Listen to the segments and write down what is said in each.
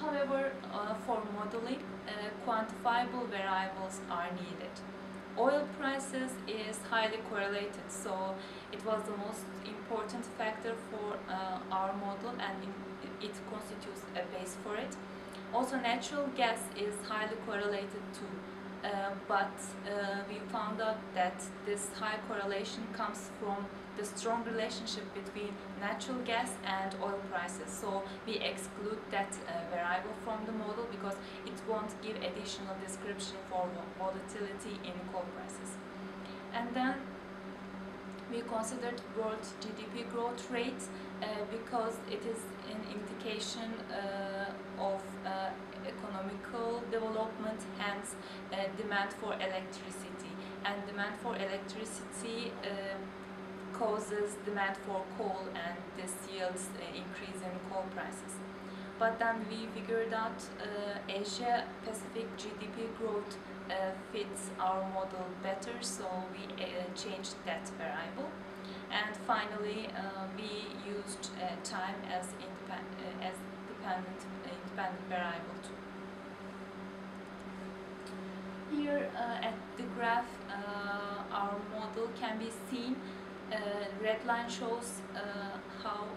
However, for modeling, quantifiable variables are needed. Oil prices is highly correlated, so it was the most important factor for our model, and it constitutes a base for it. Also, natural gas is highly correlated too, but we found out that this high correlation comes from the strong relationship between natural gas and oil prices. So we exclude that variable from the model because it won't give additional description for volatility in coal prices. And then we considered world GDP growth rate because it is an indication of economical development, hence demand for electricity. And demand for electricity causes demand for coal, and this yields increase in coal prices. But then we figured out Asia Pacific GDP growth fits our model better, so we changed that variable. And finally, we used time as dependent variable too. Here at the graph, our model can be seen. Red line shows how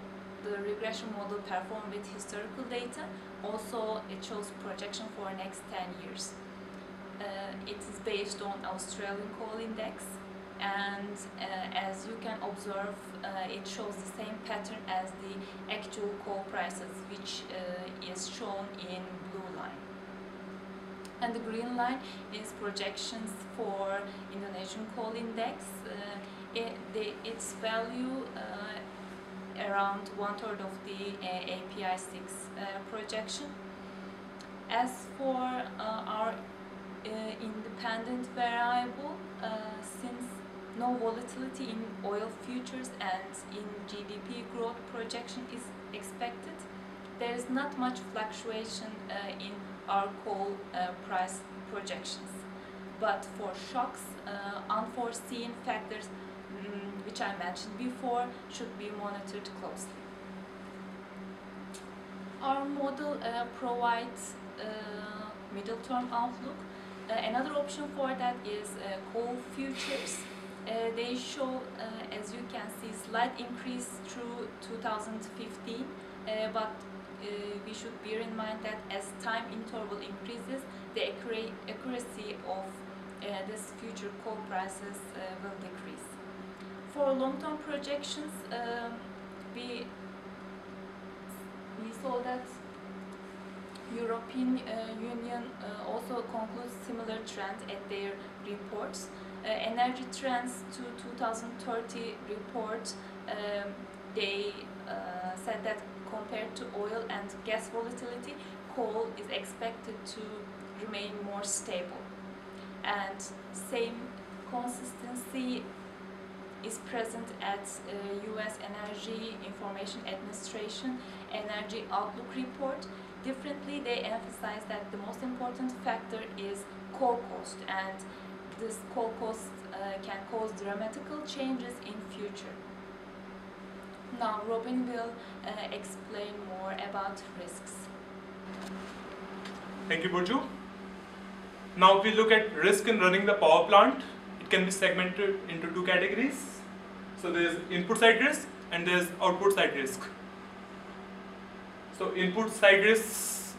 the regression model performed with historical data. Also, it shows projection for next 10 years. It is based on Australian coal index, and as you can observe, it shows the same pattern as the actual coal prices, which is shown in blue line. And the green line is projections for Indonesian coal index. Its value around 1/3 of the API 6 projection. As for our independent variable, since no volatility in oil futures and in GDP growth projection is expected, there is not much fluctuation in our coal price projections. But for shocks, unforeseen factors which I mentioned before should be monitored closely. Our model provides middle term outlook. Another option for that is coal futures. They show, as you can see, slight increase through 2015, but we should bear in mind that as time interval increases, the accuracy of this future coal prices will decrease. For long-term projections, we saw that European Union also concludes similar trend at their reports. Energy Trends to 2030 report, they said that compared to oil and gas volatility, coal is expected to remain more stable. And same consistency is present at US Energy Information Administration Energy Outlook report. Differently, they emphasize that the most important factor is coal cost, and this coal cost can cause dramatical changes in future. Now, Robin will explain more about risks. Thank you, Burju. Now, if we look at risk in running the power plant, it can be segmented into two categories. So there is input side risk and there is output side risk. So input side risk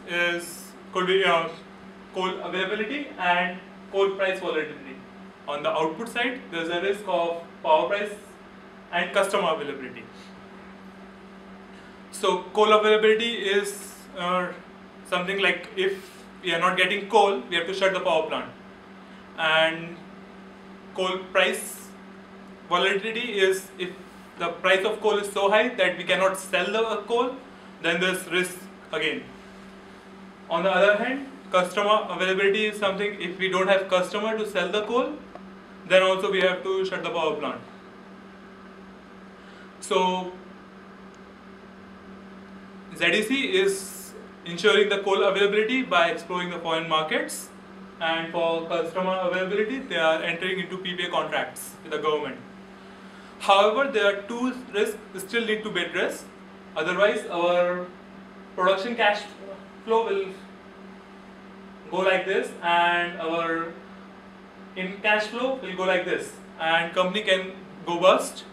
could be coal availability and coal price volatility. On the output side, there is a risk of power price and customer availability. So coal availability is something like if we are not getting coal, we have to shut the power plant. And coal price volatility is if the price of coal is so high that we cannot sell the coal, then there's risk again. On the other hand, customer availability is something if we don't have customer to sell the coal, then also we have to shut the power plant. So ZEC is ensuring the coal availability by exploring the foreign markets, and for customer availability they are entering into PPA contracts with the government. However, there are two risks still need to be addressed. Otherwise, our production cash inflow will go like this, and our in cash flow will go like this, and company can go bust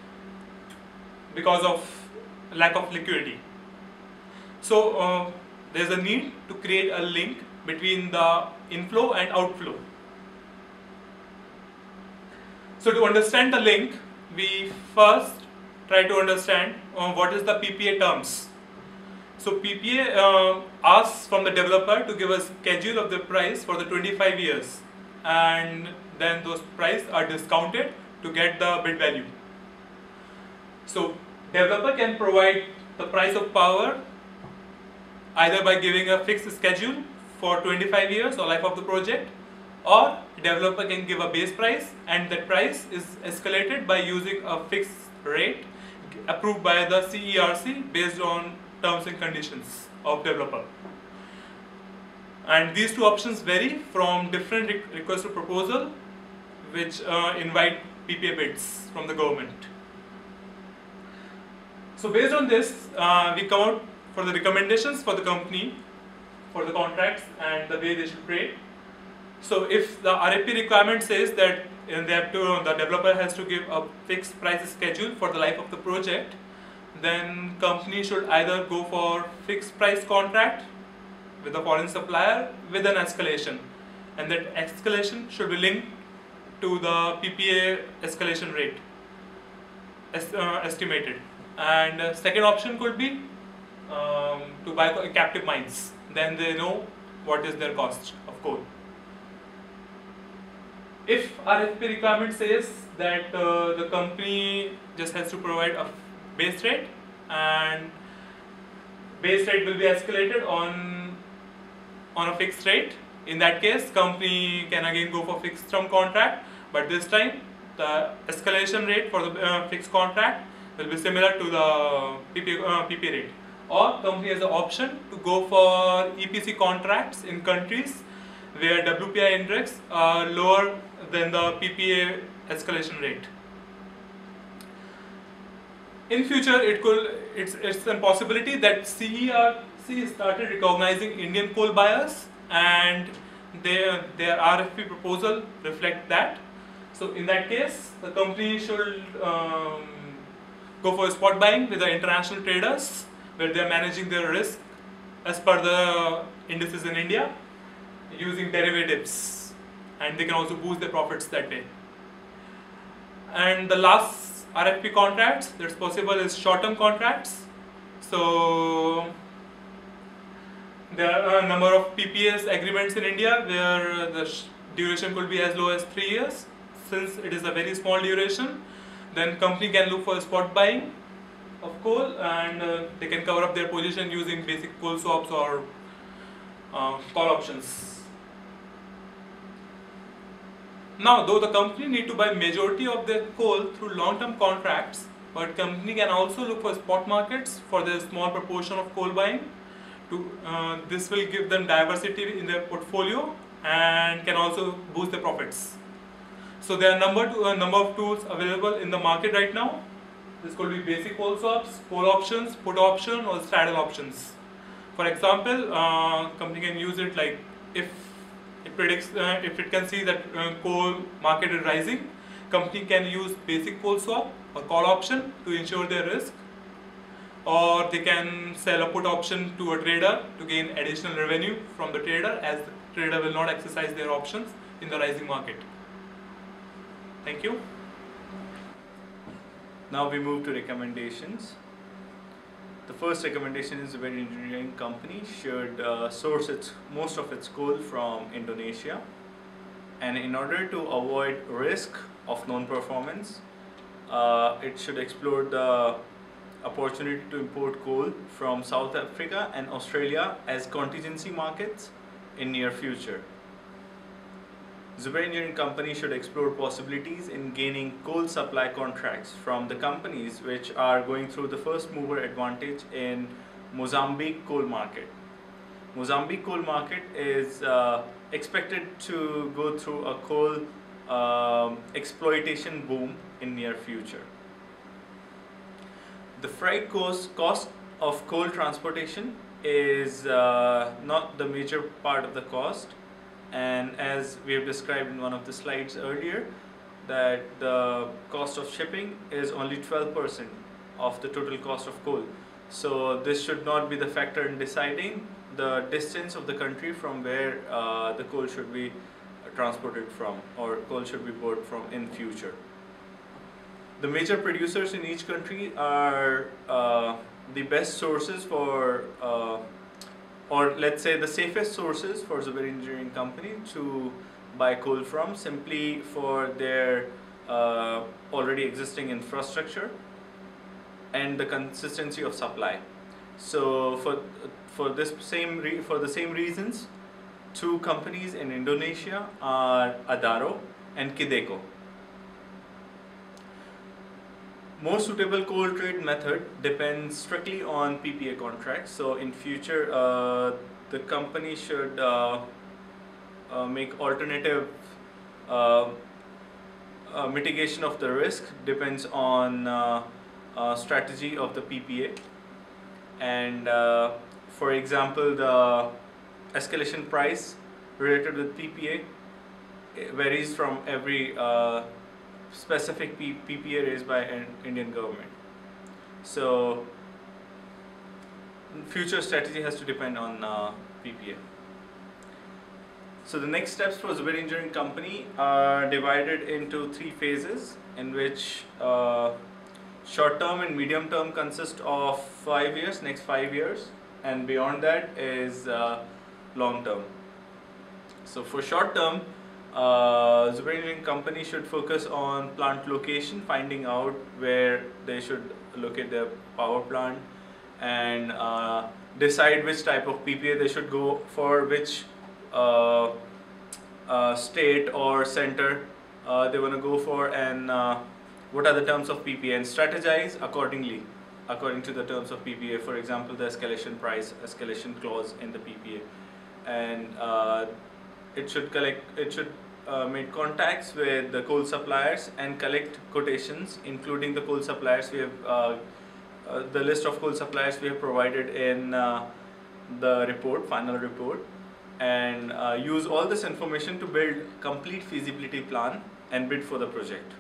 because of lack of liquidity. So there's a need to create a link between the inflow and outflow. So to understand the link, we first try to understand what is the PPA terms. So PPA asks from the developer to give a schedule of the price for the 25 years, and then those prices are discounted to get the bid value. So developer can provide the price of power either by giving a fixed schedule for 25 years or life of the project, or developer can give a base price, and that price is escalated by using a fixed rate approved by the CERC based on terms and conditions of developer. And these two options vary from different request to proposal, which invite PPA bids from the government. So based on this, we come out for the recommendations for the company for the contracts and the way they should trade. So if the RFP requirement says that the developer has to give a fixed price schedule for the life of the project, then company should either go for fixed price contract with a foreign supplier with an escalation, and that escalation should be linked to the PPA escalation rate estimated. And second option could be to buy captive mines. Then they know what is their cost of coal. If RFP requirement says that the company just has to provide a base rate, and base rate will be escalated on a fixed rate, in that case company can again go for fixed term contract, but this time the escalation rate for the fixed contract will be similar to the PP rate. Or company has the option to go for EPC contracts in countries where WPI index are lower than the PPA escalation rate. In future, it's a possibility that CERC started recognizing Indian coal buyers, and their RFP proposal reflect that. So in that case, the company should go for spot buying with the international traders, where they are managing their risk as per the indices in India using derivatives, and they can also boost their profits that way. And the last RFP contracts that's possible is short-term contracts. So there are a number of PPAs agreements in India where the duration could be as low as 3 years. Since it is a very small duration, then company can look for spot buying of coal, and they can cover up their position using basic coal swaps or call options. Now, though the company need to buy majority of their coal through long-term contracts, but company can also look for spot markets for their small proportion of coal buying. This will give them diversity in their portfolio and can also boost their profits. So there are a number of tools available in the market right now. This could be basic coal swaps, coal options, put option, or straddle options. For example, company can use it like if it predicts, if it can see that coal market is rising, company can use basic coal swap or call option to ensure their risk, or they can sell a put option to a trader to gain additional revenue from the trader, as the trader will not exercise their options in the rising market. Thank you. Now we move to recommendations. The first recommendation is Zubair Engineering Company should source most of its coal from Indonesia, and in order to avoid risk of non-performance, it should explore the opportunity to import coal from South Africa and Australia as contingency markets in near future. Zubair Engineering Company should explore possibilities in gaining coal supply contracts from the companies which are going through the first mover advantage in Mozambique coal market. Mozambique coal market is expected to go through a coal exploitation boom in near future. The freight cost of coal transportation is not the major part of the cost, and as we have described in one of the slides earlier, that the cost of shipping is only 12% of the total cost of coal. So this should not be the factor in deciding the distance of the country from where the coal should be transported from, or coal should be bought from in future. The major producers in each country are the best sources for, or let's say the safest sources for Zubair Engineering Company to buy coal from, simply for their already existing infrastructure and the consistency of supply. So for the same reasons, two companies in Indonesia are Adaro and Kideco. Most suitable coal trade method depends strictly on PPA contracts. So in future, the company should make alternative mitigation of the risk, depends on strategy of the PPA. And for example, the escalation price related with PPA varies from every specific PPA raised by an Indian government. So future strategy has to depend on PPA. So the next steps for Zubair Engineering Company are divided into 3 phases, in which short term and medium term consist of 5 years, next 5 years, and beyond that is long term. So for short term, Zubair Engineering Company should focus on plant location, finding out where they should locate their power plant, and decide which type of PPA they should go for, which state or center they want to go for, and what are the terms of PPA, and strategize accordingly, according to the terms of PPA. For example, the escalation price, escalation clause in the PPA, and it should make contacts with the coal suppliers and collect quotations, including the coal suppliers. We have the list of coal suppliers we have provided in the report, final report, and use all this information to build complete feasibility plan and bid for the project.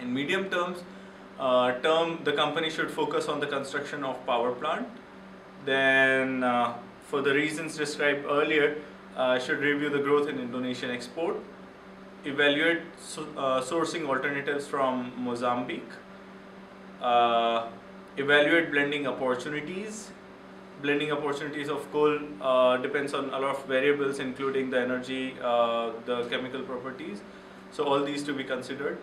In medium terms, the company should focus on the construction of power plant. Then, for the reasons described earlier, should review the growth in Indonesian export, evaluate sourcing alternatives from Mozambique, evaluate blending opportunities. Blending opportunities of coal depends on a lot of variables, including the energy, the chemical properties. So all these to be considered.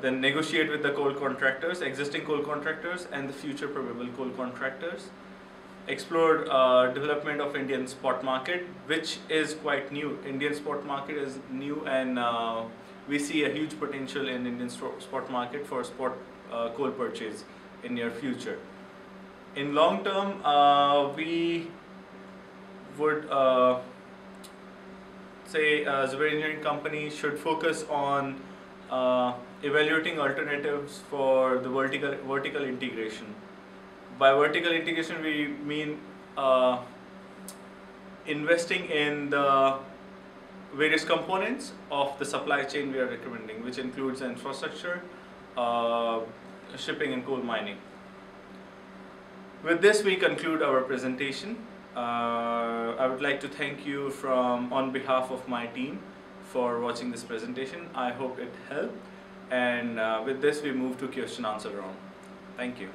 Then negotiate with the coal contractors, existing coal contractors and the future probable coal contractors. Explore development of Indian spot market, which is quite new. Indian spot market is new, and we see a huge potential in Indian spot market for spot coal purchase in near future. In long term, we would say Zubair Engineering Company should focus on evaluating alternatives for the vertical integration. By vertical integration, we mean investing in the various components of the supply chain we are recommending, which includes the infrastructure, shipping and coal mining. With this, we conclude our presentation. I would like to thank you on behalf of my team for watching this presentation. I hope it helped. And with this, we move to question answer round. Thank you.